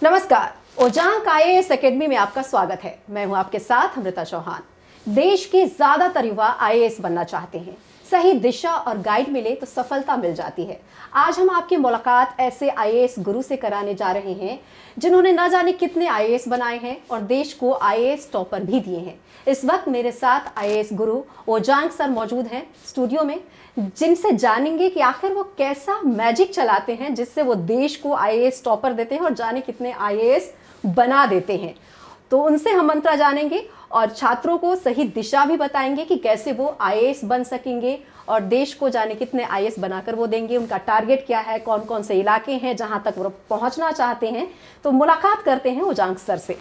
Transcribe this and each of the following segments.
नमस्कार, ओजांग IAS academy में आपका स्वागत है। मैं हूं आपके साथ अमृता चौहान। देश के ज्यादातर युवा आईएएस बनना चाहते हैं। सही दिशा और गाइड मिले तो सफलता मिल जाती है। आज हम आपकी मुलाकात ऐसे आईएएस गुरु से कराने जा रहे हैं जिन्होंने न जाने कितने आईएएस बनाए हैं और देश को आईएएस टॉपर भी दिए हैं। इस वक्त मेरे साथ आईएएस गुरु ओजांग सर मौजूद हैं स्टूडियो में, जिनसे जानेंगे कि आखिर वो कैसा मैजिक चलाते हैं जिससे वो देश को आईएएस टॉपर देते हैं और जाने कितने आईएएस बना देते हैं। तो उनसे हम मंत्र जानेंगे और छात्रों को सही दिशा भी बताएंगे कि कैसे वो आईएएस बन सकेंगे और देश को जाने कितने आईएएस बनाकर वो देंगे, उनका टारगेट क्या है, कौन कौन से इलाके हैं जहां तक वो पहुंचना चाहते हैं। तो मुलाकात करते हैं ओजांग सर से।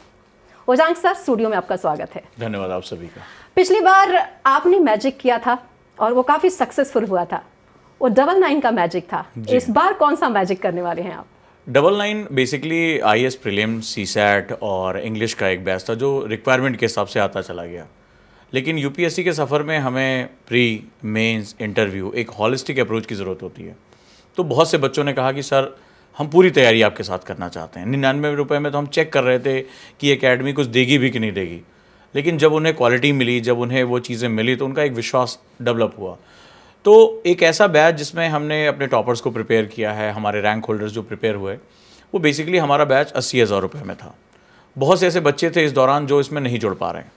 ओजांग सर, स्टूडियो में आपका स्वागत है। धन्यवाद आप सभी का। पिछली बार आपने मैजिक किया था और वो काफी सक्सेसफुल हुआ था, वो 99 का मैजिक था। इस बार कौन सा मैजिक करने वाले हैं आप? 99 बेसिकली आईएएस प्रीलिम्स, सीसैट और इंग्लिश का एक बैच था जो रिक्वायरमेंट के हिसाब से आता चला गया। लेकिन यूपीएससी के सफ़र में हमें प्री, मेंस, इंटरव्यू एक हॉलिस्टिक अप्रोच की ज़रूरत होती है। तो बहुत से बच्चों ने कहा कि सर हम पूरी तैयारी आपके साथ करना चाहते हैं। 99 रुपये में तो हम चेक कर रहे थे कि एकेडमी कुछ देगी भी कि नहीं देगी, लेकिन जब उन्हें क्वालिटी मिली, जब उन्हें वो चीज़ें मिली तो उनका एक विश्वास डेवलप हुआ। तो एक ऐसा बैच जिसमें हमने अपने टॉपर्स को प्रिपेयर किया है, हमारे रैंक होल्डर्स जो प्रिपेयर हुए, वो बेसिकली हमारा बैच 80,000 रुपये में था। बहुत से ऐसे बच्चे थे इस दौरान जो इसमें नहीं जुड़ पा रहे हैं।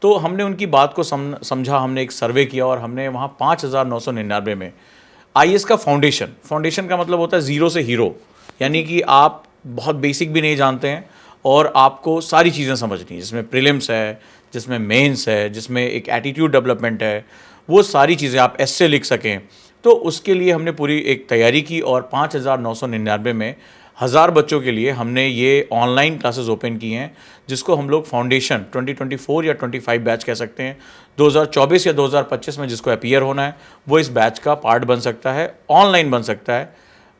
तो हमने उनकी बात को समझा, हमने एक सर्वे किया और हमने वहाँ 5,999 में आईएएस का फाउंडेशन का मतलब होता है ज़ीरो से हीरो, यानी कि आप बहुत बेसिक भी नहीं जानते हैं और आपको सारी चीज़ें समझनी है, जिसमें प्रीलिम्स है, जिसमें मेंस है, जिसमें एक एटीट्यूड डेवलपमेंट है, वो सारी चीज़ें आप ऐसे लिख सकें। तो उसके लिए हमने पूरी एक तैयारी की और 5,999 में 1,000 बच्चों के लिए हमने ये ऑनलाइन क्लासेस ओपन की हैं, जिसको हम लोग फाउंडेशन 2024 या 25 बैच कह सकते हैं। 2024 या 2025 में जिसको अपीयर होना है वो इस बैच का पार्ट बन सकता है, ऑनलाइन बन सकता है,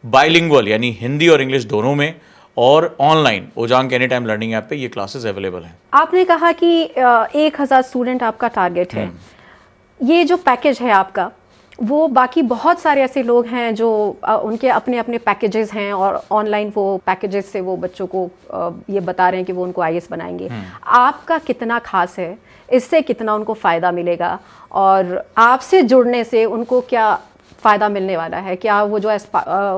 बाइलिंगुअल यानी हिंदी और इंग्लिश दोनों में, और ऑनलाइन ओजांग एनी टाइम लर्निंग ऐप पे ये क्लासेस अवेलेबल हैं। आपने कहा कि 1,000 स्टूडेंट आपका टारगेट है। ये जो पैकेज है आपका, वो बाकी बहुत सारे ऐसे लोग हैं जो उनके अपने अपने पैकेजेस हैं और ऑनलाइन वो पैकेजेस से वो बच्चों को ये बता रहे हैं कि वो उनको आईएएस बनाएंगे। आपका कितना खास है, इससे कितना उनको फ़ायदा मिलेगा और आपसे जुड़ने से उनको क्या फ़ायदा मिलने वाला है? क्या वो जो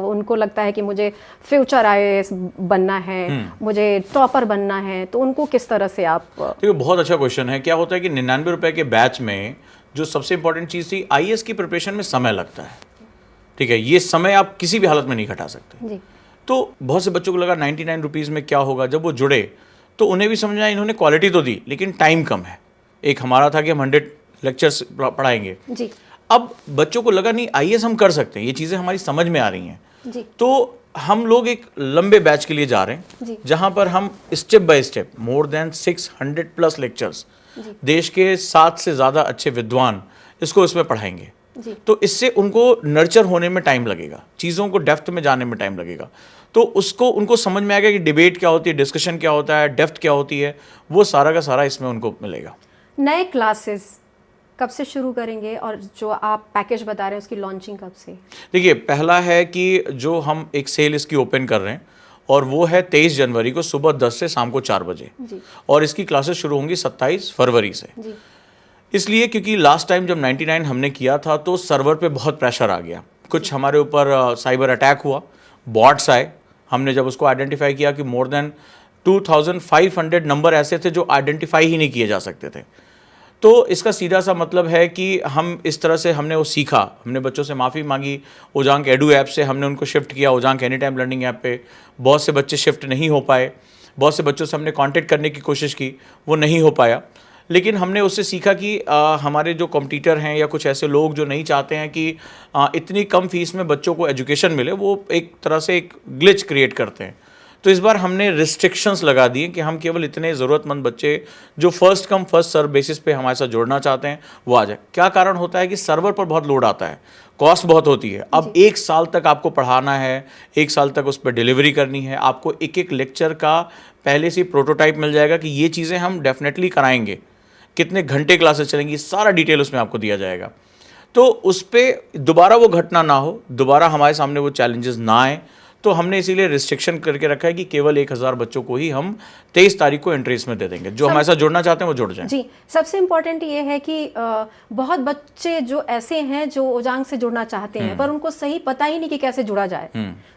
उनको लगता है कि मुझे फ्यूचर आईएएस बनना है, मुझे टॉपर बनना है, तो उनको किस तरह से आप? देखिए, बहुत अच्छा क्वेश्चन है। क्या होता है कि 99 रुपये के बैच में जो सबसे इंपॉर्टेंट चीज़ थी, आईएएस की प्रिपरेशन में समय लगता है। ठीक है, ये समय आप किसी भी हालत में नहीं घटा सकते जी। तो बहुत से बच्चों को लगा 99 रुपीज़ में क्या होगा। जब वो जुड़े तो उन्हें भी समझ आया इन्होंने क्वालिटी तो दी लेकिन टाइम कम है। एक हमारा था कि हम 100 लेक्चर्स पढ़ाएंगे जी। अब बच्चों को लगा नहीं, आईएएस हम कर सकते हैं, ये चीज़ें हमारी समझ में आ रही हैं जी। तो हम लोग एक लंबे बैच के लिए जा रहे हैं जहां पर हम step by step more than 600+ lectures, देश के 7 से ज़्यादा अच्छे विद्वान इसको इसमें पढ़ाएंगे। तो इससे उनको नर्चर होने में टाइम लगेगा, चीज़ों को डेप्थ में जाने में टाइम लगेगा। तो उसको उनको समझ में आएगा कि डिबेट क्या होती है, डिस्कशन क्या होता है, डेप्थ क्या होती है, वो सारा का सारा इसमें उनको मिलेगा। नए क्लासेस कब से शुरू करेंगे और जो आप पैकेज बता रहे हैं उसकी लॉन्चिंग कब से? देखिए, पहला है कि जो हम एक सेल इसकी ओपन कर रहे हैं और वो है 23 जनवरी को सुबह 10 से शाम को 4 बजे और इसकी क्लासेस शुरू होंगी 27 फरवरी से जी। इसलिए क्योंकि लास्ट टाइम जब 99 हमने किया था तो सर्वर पे बहुत प्रेशर आ गया, कुछ हमारे ऊपर साइबर अटैक हुआ, बॉट्स आए। हमने जब उसको आइडेंटिफाई किया कि मोर देन 2500 नंबर ऐसे थे जो आइडेंटिफाई ही नहीं किए जा सकते थे। तो इसका सीधा सा मतलब है कि हम इस तरह से हमने वो सीखा, हमने बच्चों से माफ़ी मांगी, ओजांग एडू ऐप से हमने उनको शिफ्ट किया ओजांग एनी टाइम लर्निंग ऐप पे। बहुत से बच्चे शिफ्ट नहीं हो पाए, बहुत से बच्चों से हमने कांटेक्ट करने की कोशिश की, वो नहीं हो पाया। लेकिन हमने उससे सीखा कि हमारे जो कॉम्पिटिटर हैं या कुछ ऐसे लोग जो नहीं चाहते हैं कि इतनी कम फीस में बच्चों को एजुकेशन मिले, वो एक तरह से एक ग्लिच क्रिएट करते हैं। तो इस बार हमने रिस्ट्रिक्शंस लगा दिए कि हम केवल इतने ज़रूरतमंद बच्चे जो first come first serve basis पे हमारे साथ जुड़ना चाहते हैं वो आ जाए। क्या कारण होता है कि सर्वर पर बहुत लोड आता है, कॉस्ट बहुत होती है। अब 1 साल तक आपको पढ़ाना है, 1 साल तक उस पर डिलीवरी करनी है, आपको एक एक लेक्चर का पहले से प्रोटोटाइप मिल जाएगा कि ये चीज़ें हम डेफिनेटली कराएंगे, कितने घंटे क्लासेस चलेंगी, सारा डिटेल उसमें आपको दिया जाएगा। तो उस पर दोबारा वो घटना ना हो, दोबारा हमारे सामने वो चैलेंजेस ना आए, तो हमने इसीलिए रिस्ट्रिक्शन करके रखा है कि केवल 1000 बच्चों को ही हम 23 तारीख को एंट्रीज में दे देंगे। जो हमारे साथ जुड़ना चाहते हैं वो जुड़ जाएं। जी, सबसे इम्पोर्टेंट ये है कि बहुत बच्चे जो ऐसे हैं जो ओजांग से जुड़ना चाहते हैं पर उनको सही पता ही नहीं कि कैसे जुड़ा जाए,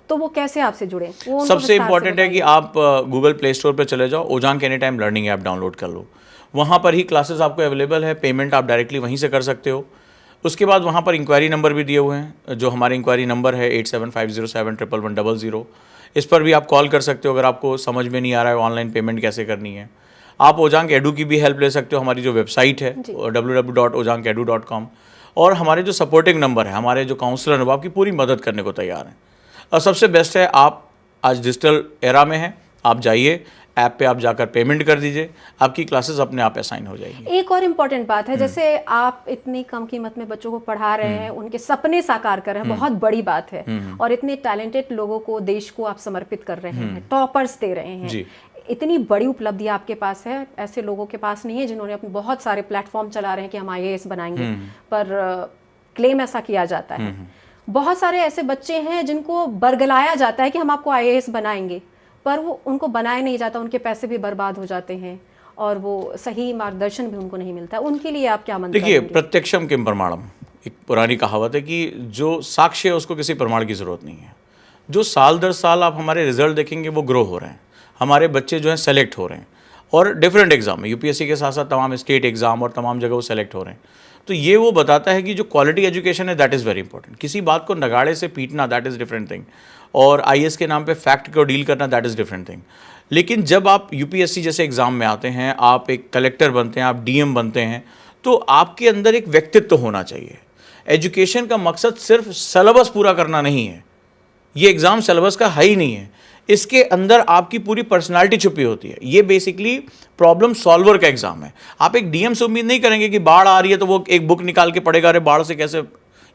तो वो कैसे आपसे जुड़े? वो उनको सबसे विस्तार से इंपॉर्टेंट है कि आप गूगल प्ले स्टोर पे चले जाओ, ओजांग any time learning app download कर लो। वहाँ पर ही क्लासेस आपको अवेलेबल है, पेमेंट आप डायरेक्टली वहीं से कर सकते हो। उसके बाद वहाँ पर इंक्वायरी नंबर भी दिए हुए हैं, जो हमारे इंक्वायरी नंबर है 8750711100। इस पर भी आप कॉल कर सकते हो अगर आपको समझ में नहीं आ रहा है ऑनलाइन पेमेंट कैसे करनी है। आप ओजांग एडू की भी हेल्प ले सकते हो, हमारी जो वेबसाइट है www.ojangedu.com। और हमारे जो सपोर्टिंग नंबर है, हमारे जो काउंसलर हैं वो आपकी पूरी मदद करने को तैयार हैं। और सबसे बेस्ट है, आप आज डिजिटल एरा में हैं, आप जाइए ऐप पे, आप जाकर पेमेंट कर दीजिए, आपकी क्लासेस अपने आप असाइन हो जाएगी। एक और इम्पोर्टेंट बात है, जैसे आप इतनी कम कीमत में बच्चों को पढ़ा रहे हैं, उनके सपने साकार कर रहे हैं, बहुत बड़ी बात है। और इतने टैलेंटेड लोगों को, देश को आप समर्पित कर रहे हैं, टॉपर्स दे रहे हैं। जी। इतनी बड़ी उपलब्धि आपके पास है, ऐसे लोगों के पास नहीं है जिन्होंने अपने बहुत सारे प्लेटफॉर्म चला रहे हैं कि हम IAS बनाएंगे, पर क्लेम ऐसा किया जाता है। बहुत सारे ऐसे बच्चे हैं जिनको बरगलाया जाता है कि हम आपको IAS बनाएंगे, पर वो उनको बनाया नहीं जाता, उनके पैसे भी बर्बाद हो जाते हैं और वो सही मार्गदर्शन भी उनको नहीं मिलता। उनके लिए आप क्या मंत्र देखिए, देंगे? प्रत्यक्षम किम प्रमाणम, एक पुरानी कहावत है कि जो साक्ष्य है उसको किसी प्रमाण की ज़रूरत नहीं है। जो साल दर साल आप हमारे रिजल्ट देखेंगे वो ग्रो हो रहे हैं, हमारे बच्चे जो हैं सेलेक्ट हो रहे हैं, और डिफरेंट एग्जाम में, UPSC के साथ साथ तमाम स्टेट एग्जाम और तमाम जगह वो सेलेक्ट हो रहे हैं। तो ये वो बताता है कि जो क्वालिटी एजुकेशन है दैट इज़ वेरी इंपॉर्टेंट। किसी बात को नगाड़े से पीटना दैट इज़ डिफरेंट थिंग, और IAS के नाम पे फैक्ट को डील करना दैट इज़ डिफरेंट थिंग। लेकिन जब आप UPSC जैसे एग्ज़ाम में आते हैं, आप एक कलेक्टर बनते हैं, आप DM बनते हैं, तो आपके अंदर एक व्यक्तित्व होना चाहिए। एजुकेशन का मकसद सिर्फ सिलेबस पूरा करना नहीं है, ये एग्ज़ाम सिलेबस का है ही नहीं है, इसके अंदर आपकी पूरी पर्सनालिटी छुपी होती है। ये बेसिकली प्रॉब्लम सॉल्वर का एग्जाम है। आप एक DM से उम्मीद नहीं करेंगे कि बाढ़ आ रही है तो वो एक बुक निकाल के पढ़ेगा, अरे बाढ़ से कैसे,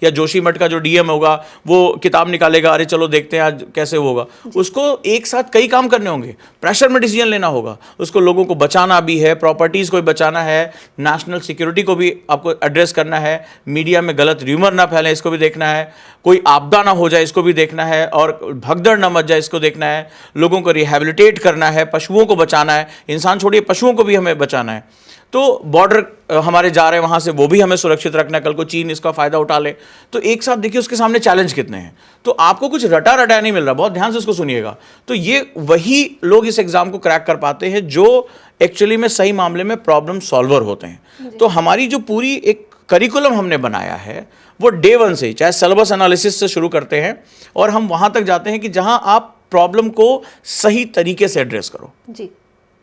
या जोशीमठ का जो DM होगा वो किताब निकालेगा, अरे चलो देखते हैं आज कैसे होगा। उसको एक साथ कई काम करने होंगे, प्रेशर में डिसीजन लेना होगा, उसको लोगों को बचाना भी है, प्रॉपर्टीज़ को भी बचाना है, नेशनल सिक्योरिटी को भी आपको एड्रेस करना है, मीडिया में गलत र्यूमर ना फैले इसको भी देखना है, कोई आपदा ना हो जाए इसको भी देखना है, और भगदड़ ना मच जाए इसको देखना है, लोगों को रिहेबिलिटेट करना है, पशुओं को बचाना है, इंसान छोड़िए पशुओं को भी हमें बचाना है। तो बॉर्डर हमारे जा रहे हैं वहाँ से, वो भी हमें सुरक्षित रखना है, कल को चीन इसका फ़ायदा उठा ले। तो एक साथ देखिए उसके सामने चैलेंज कितने हैं। तो आपको कुछ रटा रटाया नहीं मिल रहा, बहुत ध्यान से इसको सुनिएगा। तो ये वही लोग इस एग्ज़ाम को क्रैक कर पाते हैं जो एक्चुअली में सही मामले में प्रॉब्लम सॉल्वर होते हैं। तो हमारी जो पूरी एक करिकुलम हमने बनाया है वो डे 1 से, चाहे सिलेबस एनालिसिस से शुरू करते हैं और हम वहाँ तक जाते हैं कि जहाँ आप प्रॉब्लम को सही तरीके से एड्रेस करो। जी,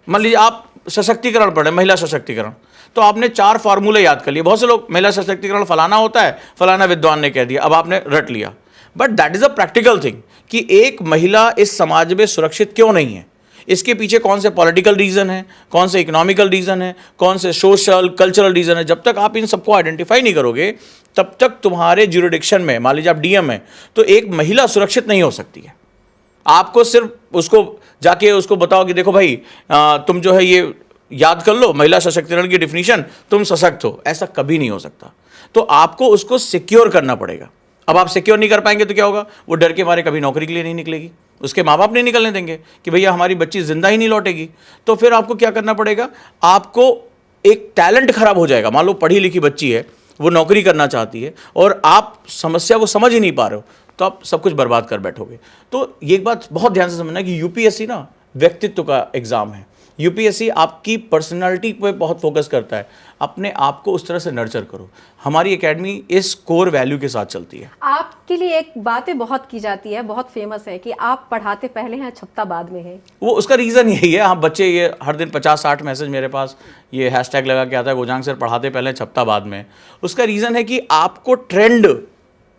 मान लीजिए आप सशक्तिकरण पढ़े, महिला सशक्तिकरण, तो आपने 4 फार्मूले याद कर लिए। बहुत से लोग महिला सशक्तिकरण फलाना होता है, फलाना विद्वान ने कह दिया, अब आपने रट लिया। But that is a practical thing कि एक महिला इस समाज में सुरक्षित क्यों नहीं है, इसके पीछे कौन से पॉलिटिकल रीजन है, कौन से इकोनॉमिकल रीजन है, कौन से सोशल कल्चरल रीजन है। जब तक आप इन सबको आइडेंटिफाई नहीं करोगे तब तक तुम्हारे ज्यूरिडिक्शन में, मान लीजिए आप DM है, तो एक महिला सुरक्षित नहीं हो सकती है। आपको सिर्फ उसको जाके उसको बताओ कि देखो भाई तुम जो है ये याद कर लो महिला सशक्तिकरण की डिफिनीशन, तुम सशक्त हो, ऐसा कभी नहीं हो सकता। तो आपको उसको सिक्योर करना पड़ेगा। अब आप सिक्योर नहीं कर पाएंगे तो क्या होगा, वो डर के मारे कभी नौकरी के लिए नहीं निकलेगी, उसके माँ बाप नहीं निकलने देंगे कि भैया हमारी बच्ची जिंदा ही नहीं लौटेगी। तो फिर आपको क्या करना पड़ेगा, आपको एक टैलेंट खराब हो जाएगा। मान लो पढ़ी लिखी बच्ची है, वो नौकरी करना चाहती है और आप समस्या को समझ ही नहीं पा रहे हो, तो आप सब कुछ बर्बाद कर बैठोगे। तो ये एक बात बहुत ध्यान से समझना कि UPSC ना व्यक्तित्व का एग्जाम है। UPSC आपकी पर्सनालिटी पे बहुत फोकस करता है, अपने आप को उस तरह से नर्चर करो। हमारी एकेडमी इस कोर वैल्यू के साथ चलती है। आपके लिए एक बातें बहुत की जाती है, बहुत फेमस है कि आप पढ़ाते पहले हैं छपता बाद में है। वो उसका रीज़न यही है, आप बच्चे ये हर दिन 50-60 मैसेज मेरे पास ये हैशटैग लगा के आता है, ओजांग सर पढ़ाते पहले छपता बाद में। उसका रीज़न है कि आपको ट्रेंड,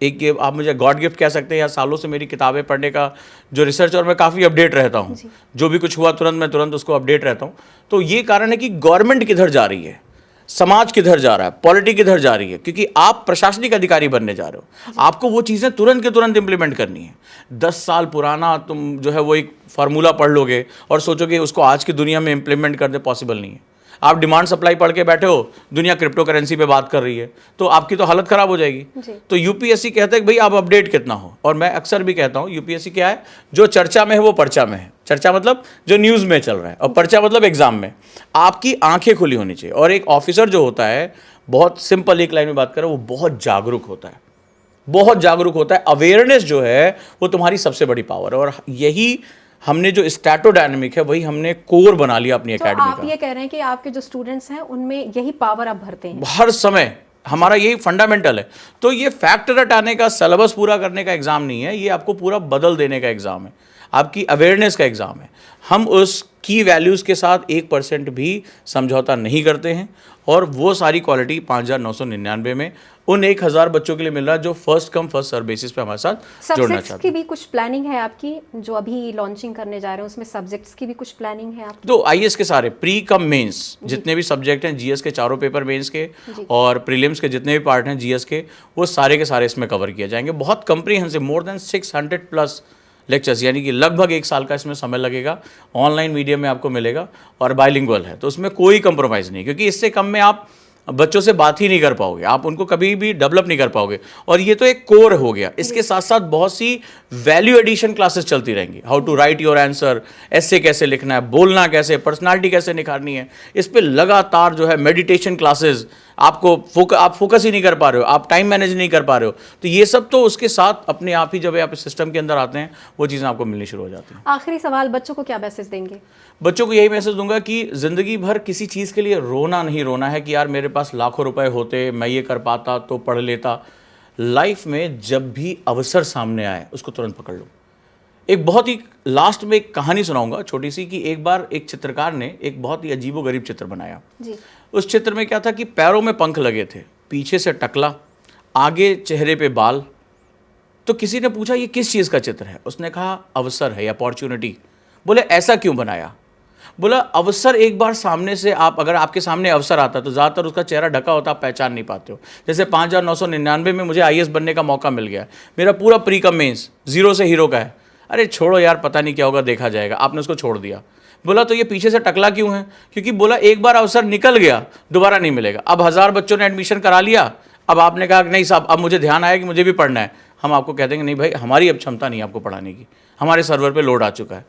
एक ये आप मुझे गॉड गिफ्ट कह सकते हैं, या सालों से मेरी किताबें पढ़ने का जो रिसर्च, और मैं काफ़ी अपडेट रहता हूँ, जो भी कुछ हुआ मैं तुरंत उसको अपडेट रहता हूँ। तो ये कारण है कि गवर्नमेंट किधर जा रही है, समाज किधर जा रहा है, पॉलिटिक्स किधर जा रही है, क्योंकि आप प्रशासनिक अधिकारी बनने जा रहे हो। आपको वो चीज़ें तुरंत के तुरंत इंप्लीमेंट करनी है। 10 साल पुराना तुम जो है वो एक फार्मूला पढ़ लोगे और सोचोगे उसको आज की दुनिया में इंप्लीमेंट कर दे, पॉसिबल नहीं है। आप डिमांड सप्लाई पढ़ के बैठे हो, दुनिया क्रिप्टो करेंसी पे बात कर रही है, तो आपकी तो हालत खराब हो जाएगी। तो यूपीएससी कहता है कि भाई आप अपडेट कितना हो, और मैं अक्सर भी कहता हूँ यूपीएससी क्या है, जो चर्चा में है वो पर्चा में है। चर्चा मतलब जो न्यूज़ में चल रहा है, और पर्चा मतलब एग्जाम में। आपकी आंखें खुली होनी चाहिए, और एक ऑफिसर जो होता है, बहुत सिंपल एक लाइन में बात करें, वो बहुत जागरूक होता है, बहुत जागरूक होता है। अवेयरनेस जो है वो तुम्हारी सबसे बड़ी पावर है, और यही हमने जो स्टैटोडायनेमिक है वही हमने कोर बना लिया अपनी तो एकेडमी आप का। ये कह रहे हैं कि आपके जो स्टूडेंट्स हैं उनमें यही पावर आप भरते हैं हर समय हमारा यही फंडामेंटल है। तो ये फैक्ट रटाने का, सिलेबस पूरा करने का एग्जाम नहीं है, ये आपको पूरा बदल देने का एग्जाम है, आपकी अवेयरनेस का एग्जाम है। हम उस की वैल्यूज़ के साथ 1% भी समझौता नहीं करते हैं, और वो सारी क्वालिटी 5,999 में उन 1,000 बच्चों के लिए मिल रहा है जो first come first serve basis पे हमारे साथ जुड़ना सब्जेक्ट्स चाहते की हैं। भी कुछ प्लानिंग है आपकी, जो अभी लॉन्चिंग करने जा रहे हैं उसमें सब्जेक्ट्स की भी कुछ प्लानिंग है आपकी? तो आईएएस के सारे प्री कम मेंस जितने भी सब्जेक्ट हैं, जीएस के चारों पेपर मेंस के और प्रीलिम्स के जितने भी पार्ट हैं जीएस के, वो सारे के सारे इसमें कवर किए जाएंगे। बहुत comprehensive, more than 600 plus lectures, यानी कि लगभग 1 साल का इसमें समय लगेगा। ऑनलाइन मीडियम में आपको मिलेगा, और बाइलिंगुअल है, तो उसमें कोई कंप्रोमाइज़ नहीं, क्योंकि इससे कम में आप बच्चों से बात ही नहीं कर पाओगे, आप उनको कभी भी डेवलप नहीं कर पाओगे। और ये तो एक कोर हो गया, इसके साथ साथ बहुत सी वैल्यू एडिशन क्लासेस चलती रहेंगी। How to write your answer, ऐसे कैसे लिखना है, बोलना कैसे, पर्सनालिटी कैसे निखारनी है, इस पे लगातार जो है मेडिटेशन क्लासेस। आपको आप फोकस ही नहीं कर पा रहे हो, आप टाइम मैनेज नहीं कर पा रहे हो, तो ये सब तो उसके साथ अपने आप ही जब आप इस सिस्टम के अंदर आते हैं वो चीज़ें आपको मिलनी शुरू हो जाती हैं। आखिरी सवाल, बच्चों को क्या मैसेज देंगे? बच्चों को यही मैसेज दूंगा कि ज़िंदगी भर किसी चीज़ के लिए रोना नहीं रोना है कि यार मेरे पास लाखों रुपए होते, मैं ये कर पाता तो पढ़ लेता। लाइफ में जब भी अवसर सामने आए उसको तुरंत पकड़ लो। एक बहुत ही लास्ट में एक कहानी सुनाऊंगा छोटी सी, कि एक बार एक चित्रकार ने एक बहुत ही अजीबोगरीब चित्र बनाया। जी। उस चित्र में क्या था कि पैरों में पंख लगे थे, पीछे से टकला, आगे चेहरे पे बाल। तो किसी ने पूछा ये किस चीज़ का चित्र है? उसने कहा अवसर है, अपॉर्चुनिटी। बोले ऐसा क्यों बनाया? बोला अवसर एक बार सामने से, आप अगर आपके सामने अवसर आता तो ज़्यादातर उसका चेहरा ढका होता, आप पहचान नहीं पाते हो। जैसे 5,999 में मुझे आईएएस बनने का मौका मिल गया, मेरा पूरा प्री कम मेंस 0 से हीरो का है। अरे छोड़ो यार, पता नहीं क्या होगा, देखा जाएगा, आपने उसको छोड़ दिया। बोला तो ये पीछे से टकला क्यों है? क्योंकि बोला एक बार अवसर निकल गया, दोबारा नहीं मिलेगा। अब 1000 बच्चों ने एडमिशन करा लिया, अब आपने कहा कि नहीं साहब अब मुझे ध्यान आया कि मुझे भी पढ़ना है। हम आपको कह देंगे नहीं भाई, हमारी अब क्षमता नहीं है आपको पढ़ाने की, हमारे सर्वर पे लोड आ चुका है।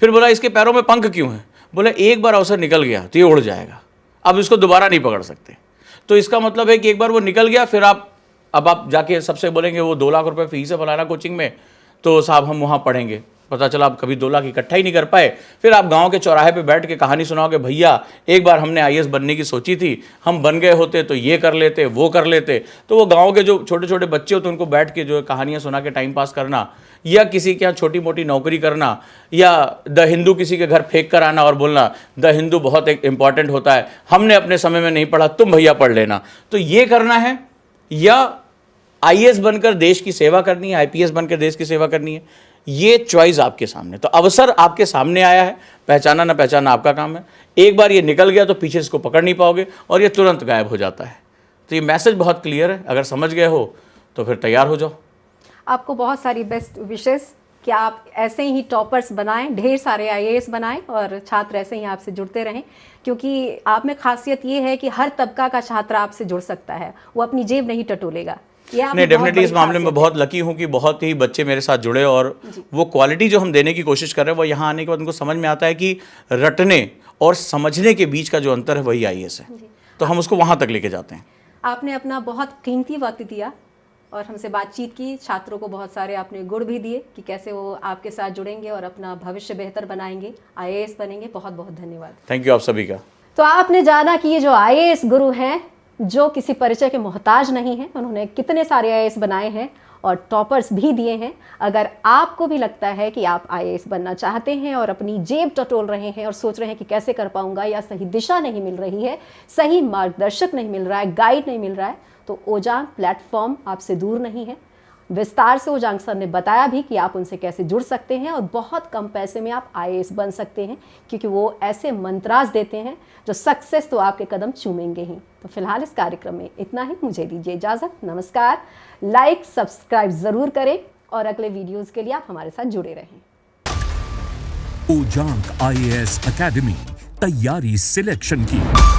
फिर बोला इसके पैरों में पंख क्यों है? बोला एक बार अवसर निकल गया तो ये उड़ जाएगा, अब इसको दोबारा नहीं पकड़ सकते। तो इसका मतलब है कि एक बार वो निकल गया, फिर अब आप जाके सबसे बोलेंगे वो 2 लाख रुपए फीस है फलाना कोचिंग में, तो साहब हम वहाँ पढ़ेंगे। पता चला आप कभी 2 लाख इकट्ठा ही नहीं कर पाए। फिर आप गांव के चौराहे पे बैठ के कहानी सुनाओगे, भैया एक बार हमने आईएएस बनने की सोची थी, हम बन गए होते तो ये कर लेते, वो कर लेते। तो वो गांव के जो छोटे छोटे बच्चे होते उनको बैठ के जो है कहानियाँ सुना के टाइम पास करना, या किसी के यहाँ छोटी मोटी नौकरी करना, या द हिंदू किसी के घर फेंक कर आना और बोलना द हिंदू बहुत एक इंपॉर्टेंट होता है, हमने अपने समय में नहीं पढ़ा, तुम भैया पढ़ लेना। तो ये करना है, या आईएएस बनकर देश की सेवा करनी है, आईपीएस बनकर देश की सेवा करनी है, ये चॉइस आपके सामने। तो अवसर आपके सामने आया है, पहचाना ना पहचाना आपका काम है। एक बार ये निकल गया तो पीछे इसको पकड़ नहीं पाओगे, और ये तुरंत गायब हो जाता है। तो ये मैसेज बहुत क्लियर है, अगर समझ गए हो तो फिर तैयार हो जाओ। आपको बहुत सारी बेस्ट विशेस कि आप ऐसे ही टॉपर्स बनाएं, ढेर सारे आईएएस बनाएं, और छात्र ऐसे ही आपसे जुड़ते रहें, क्योंकि आप में खासियत ये है कि हर तबका का छात्र आपसे जुड़ सकता है, वो अपनी जेब नहीं टटोलेगा। नहीं, डेफिनेटली इस मामले में बहुत लकी हूँ कि बहुत ही बच्चे मेरे साथ जुड़े, और वो क्वालिटी जो हम देने की कोशिश कर रहे हैं वो यहाँ आने के बाद उनको समझ में आता है कि रटने और समझने के बीच का जो अंतर है वही आईएएस है। तो हम उसको वहाँ तक लेके जाते हैं। आपने अपना बहुत कीमती वक्त दिया और हमसे बातचीत की, छात्रों को बहुत सारे आपने गुण भी दिए कि कैसे वो आपके साथ जुड़ेंगे और अपना भविष्य बेहतर बनाएंगे, आईएएस बनेंगे। बहुत बहुत धन्यवाद। थैंक यू आप सभी का। तो आपने जाना कि ये जो आईएएस गुरु हैं, जो किसी परिचय के मोहताज नहीं हैं, उन्होंने कितने सारे आईएएस बनाए हैं और टॉपर्स भी दिए हैं। अगर आपको भी लगता है कि आप आईएएस बनना चाहते हैं और अपनी जेब टटोल रहे हैं और सोच रहे हैं कि कैसे कर पाऊंगा, या सही दिशा नहीं मिल रही है, सही मार्गदर्शक नहीं मिल रहा है, गाइड नहीं मिल रहा है, तो ओजांग प्लेटफॉर्म आपसे दूर नहीं है। विस्तार से ओजांग सर ने बताया भी कि आप उनसे कैसे जुड़ सकते हैं और बहुत कम पैसे में आप आईएएस बन सकते हैं, क्योंकि वो ऐसे मंत्रास देते हैं जो सक्सेस तो आपके कदम चूमेंगे ही। तो फिलहाल इस कार्यक्रम में इतना ही, मुझे दीजिए इजाज़त। नमस्कार। लाइक सब्सक्राइब ज़रूर करें और अगले वीडियोज़ के लिए आप हमारे साथ जुड़े रहें। ओजांग आईएएस अकेडमी, तैयारी सिलेक्शन की।